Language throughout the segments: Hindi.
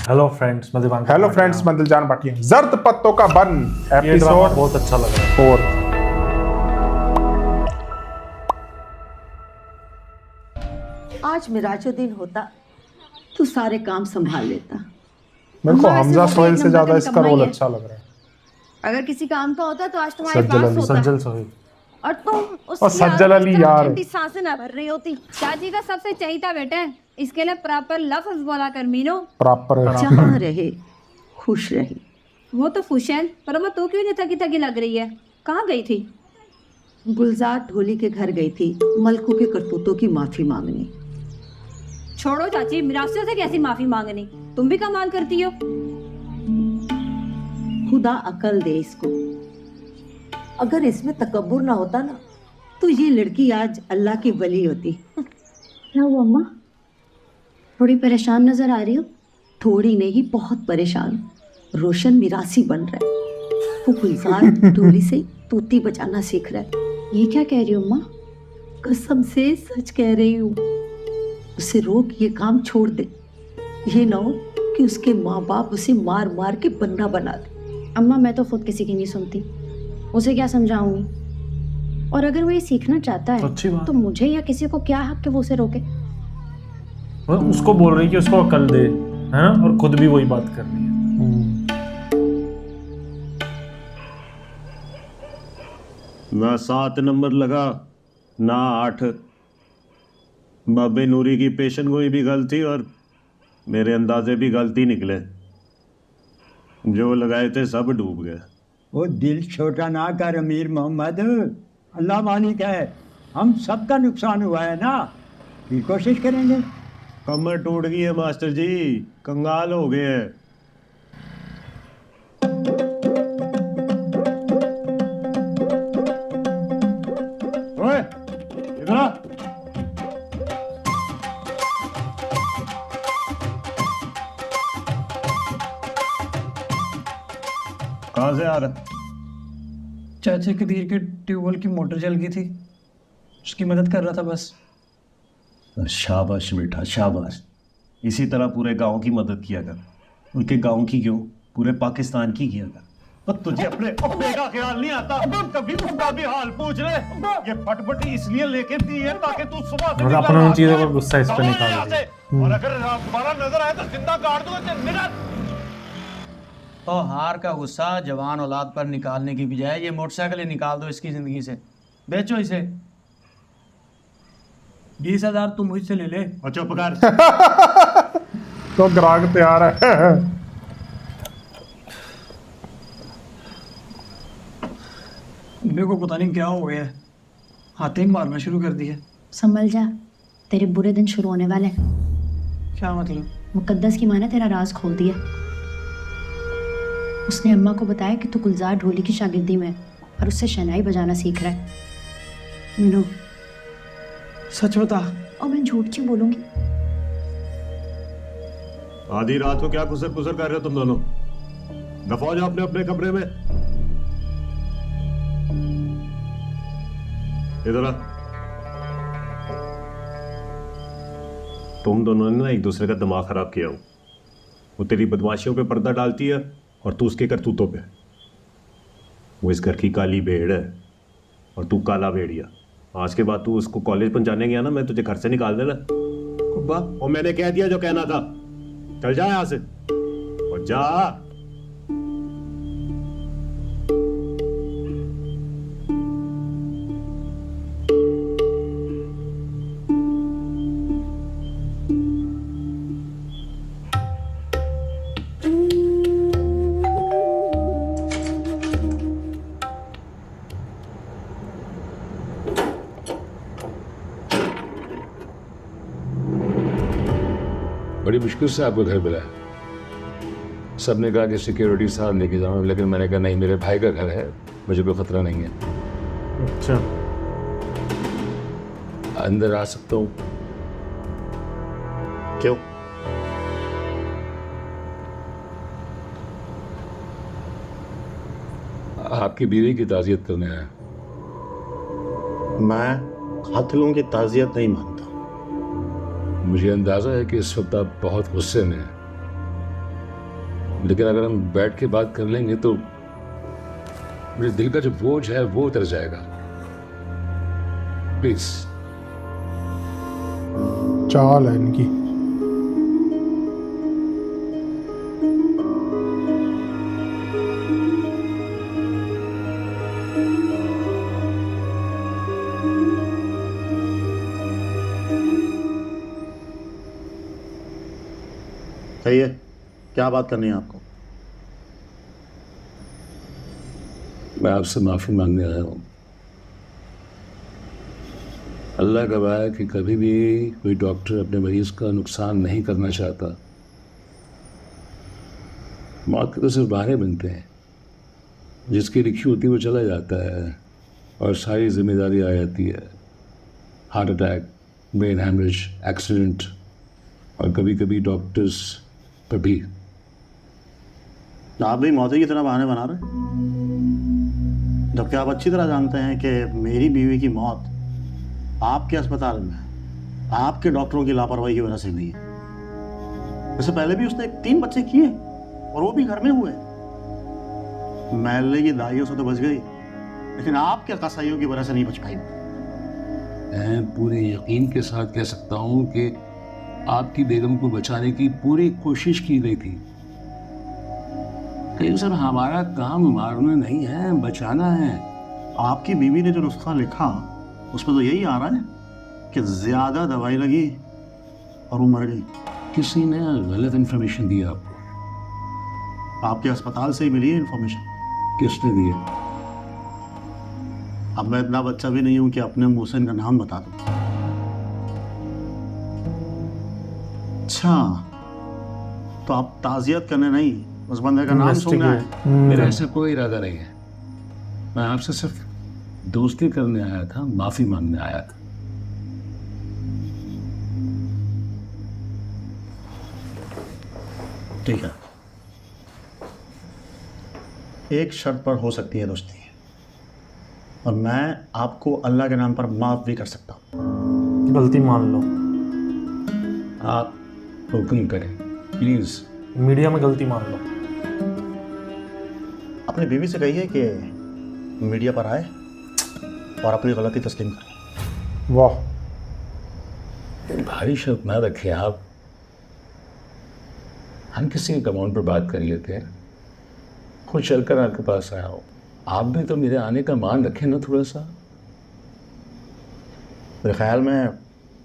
हेलो फ्रेंड्स, मैं दिवांकर हेलो भाटिया। फ्रेंड्स, मैं दिलजान भाटिया। जर्द पत्तों का बन ये ड्रामा एपिसोड बहुत अच्छा लग रहा है। 4। आज मेरा जो दिन होता तू सारे काम संभाल लेता। मेरे को अम्मा, वैसे हमजा वो तो सोहेल एक से नंबर ज्यादा का इसका निकम्मा रोल ही है। अच्छा लग रहा है। अगर किसी काम का होता तो आज तुम्हारे सज्जल पास अली, होता। सज्जल सोहेल। और तुम और उसकी सज्जल आदत अली इस तरह यार। ठंडी सांसें ना भर रही होती। चाची का सबसे चाहिए बेटे, इसके लिए प्रॉपर लफ्ज बोला कर मीनो। प्रॉपर जहाँ रहे खुश रही। वो तो खुश है, पर वो तो क्यों नहीं थकी थकी लग रही है? कहाँ गई थी? गुलजार ढोली के घर गई थी मलकू के करतूतों की माफी मांगने। छोड़ो चाची, मिरासियों से कैसी माफी मांगनी? तुम भी कमाल करती हो। खुदा अकल दे इसको। अगर इसमें तकब्बुर ना होता ना तो ये लड़की आज अल्लाह की वली होती। क्या हुआ अम्मा? थोड़ी परेशान नजर आ रही हो। थोड़ी नहीं, बहुत परेशान। रोशन मिरासी बन रहा है। वो गुलजार ढोली से तूती बजाना सीख रहा है। ये क्या कह रही हो अम्मा? कसम से सच कह रही हूँ। उसे रोक, ये काम छोड़ दे। ये ना हो कि उसके माँ बाप उसे मार मार के बन्ना बना दे। अम्मा, मैं तो खुद किसी की नहीं सुनती, उसे क्या समझाऊंगी? और अगर वो ये सीखना चाहता तो अच्छी है बात तो मुझे या किसी को क्या हक कि वो उसे रोके? वो उसको बोल रही कि उसको अकल दे, है ना? और खुद भी वही बात कर रही है। ना 7 नंबर लगा ना 8। बाबे नूरी की पेशन गोई भी गलती और मेरे अंदाजे भी गलती निकले। जो लगाए थे सब डूब गए। वो दिल छोटा ना कर अमीर मोहम्मद, अल्लाह मालिक है। हम सबका नुकसान हुआ है ना, फिर कोशिश करेंगे। कमर टूट गई है मास्टर जी, कंगाल हो गए हैं। ओए, इधर आ। कहाँ से आ रहा? चाचा कदीर के ट्यूबवेल की मोटर जल गई थी, उसकी मदद कर रहा था बस। शाबाश बेटा शाबाश। इसी तरह पूरे गांव की मदद किया कर। उनके गांव की क्यों, पूरे पाकिस्तान की किया कर। पर तुझे अपने का ख्याल नहीं आता? कभी उसका भी हाल पूछ ले। ये फटफटी इसलिए लेके दी है ताकि तू सुबह से मतलब अपने उन चीजों का गुस्सा इस पे निकाल रही है। और अगर दोबारा नजर आए तो जिंदा काट दूंगा। निकल। तो हार का गुस्सा जवान औलाद पर निकालने की बजाय ये मोटरसाइकिल ही निकाल दो इसकी ज़िंदगी से। बेचो इसे। 20,000 तुम मुझसे ले ले। और चुप कर। तो ग्राहक तैयार है। मेरे को पता नहीं क्या हो गया है, हाथे ही मारना शुरू कर दिया। संभल जा, तेरे बुरे दिन शुरू होने वाले हैं। क्या मतलब? मुकद्दस की माँ ने तेरा राज खोल दिया। उसने अम्मा को बताया कि तू गुलजार ढोली की शागिर्दी में है और उससे शहनाई बजाना सीख रहा है। मीनू, सच बता। और मैं झूठ क्यों बोलूंगी? आधी रात को क्या कुसर कुसर कर रहे हो तुम दोनों? दफा हो जाओ अपने अपने कमरे में। इधर आ। तुम दोनों ने ना एक दूसरे का दिमाग खराब किया हो। वो तेरी बदमाशियों पे पर्दा डालती है और तू उसके करतूतों पे। वो इस घर की काली भेड़ है और तू काला भेड़िया। आज के बाद तू उसको कॉलेज पहुंचाने गया ना, मैं तुझे घर से निकाल देना। कुब्बा, और मैंने कह दिया जो कहना था। चल जा यहां से और जा। बड़ी मुश्किल से आपको घर मिला। सबने कहा कि सिक्योरिटी साथ लेके जाऊँ, लेकिन मैंने कहा नहीं, मेरे भाई का घर है, मुझे कोई खतरा नहीं है। अच्छा, अंदर आ सकता हूँ? क्यों? आपकी बीवी की ताज़ियत करने आया। मैं कातिलों की ताज़ियत नहीं मानता। मुझे अंदाज़ा है कि इस वक्त आप बहुत गुस्से में हैं। लेकिन अगर हम बैठ के बात कर लेंगे तो मेरे दिल का जो बोझ है वो उतर जाएगा। प्लीज। चाल है इनकी। सही है, क्या बात करनी है आपको? मैं आपसे माफी मांगने आया हूं। अल्लाह गवाह है कि कभी भी कोई डॉक्टर अपने मरीज का नुकसान नहीं करना चाहता। मौत के तो सिर्फ बहाने बनते हैं। जिसकी लिखी होती है वो चला जाता है और सारी जिम्मेदारी आ जाती है। Heart attack, brain haemorrhage, accident और कभी कभी डॉक्टर्स पर भी। आप भी मौत की तरह बहाने बना रहे, जबकि आप अच्छी तरह जानते हैं कि मेरी बीवी की मौत आपके अस्पताल में आपके डॉक्टरों की लापरवाही की वजह से नहीं है। इससे पहले भी उसने 3 बच्चे किए और वो भी घर में हुए। महल्ले की दाइयों से तो बच गई, लेकिन आपके कसाईयों की वजह से नहीं बच पाई। मैं पूरे यकीन के साथ कह सकता हूँ कि आपकी बेगम को बचाने की पूरी कोशिश की गई थी। लेकिन सर हमारा काम मारना नहीं है, बचाना है। आपकी बीवी ने जो नुस्खा लिखा उसमें तो यही आ रहा है कि ज्यादा दवाई लगी और वो मर गई। किसी ने गलत इन्फॉर्मेशन दी आपको। आपके अस्पताल से ही मिली है इन्फॉर्मेशन। किसने दी? अब मैं इतना बच्चा भी नहीं हूं कि अपने मुंह से इनका नाम बता दूं। अच्छा, तो आप ताजियत करने नहीं, उस बंदे का नाम सुनना है। मेरा ऐसा कोई इरादा नहीं है। मैं आपसे सिर्फ दोस्ती करने आया था, माफी मांगने आया था। ठीक है, एक शर्त पर हो सकती है दोस्ती, और मैं आपको अल्लाह के नाम पर माफ भी कर सकता हूँ। गलती मान लो। आप हुक्म करें प्लीज। मीडिया में गलती मान लो। अपनी बीवी से कहिए कि मीडिया पर आए और अपनी गलती तस्लीम करें। वाह, भारी शर्त ना रखे आप। हम किसी अकाउंट पर बात कर लेते हैं। खुद चलकर आपके पास आया हो, आप भी तो मेरे आने का मान रखें ना थोड़ा सा। मेरे ख्याल में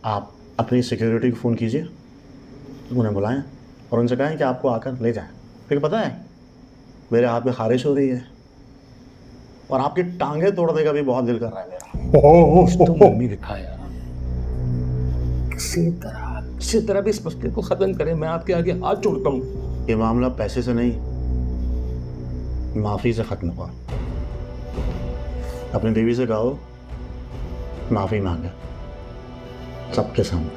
आप अपनी सिक्योरिटी को फ़ोन कीजिए, उन्हें बुलाएं और उनसे कहें कि आपको आकर ले जाएं। फिर पता है मेरे हाथ में खारिश हो रही है और आपकी टांगें तोड़ने का भी बहुत दिल कर रहा है मेरा। तो मम्मी दिखाया किसी तरह भी इस मसले को खत्म करें। मैं आपके आगे हाथ जोड़ता हूँ। ये मामला पैसे से नहीं, माफ़ी से ख़त्म हुआ। अपनी बीवी से कहो माफ़ी मांगे सबके सामने।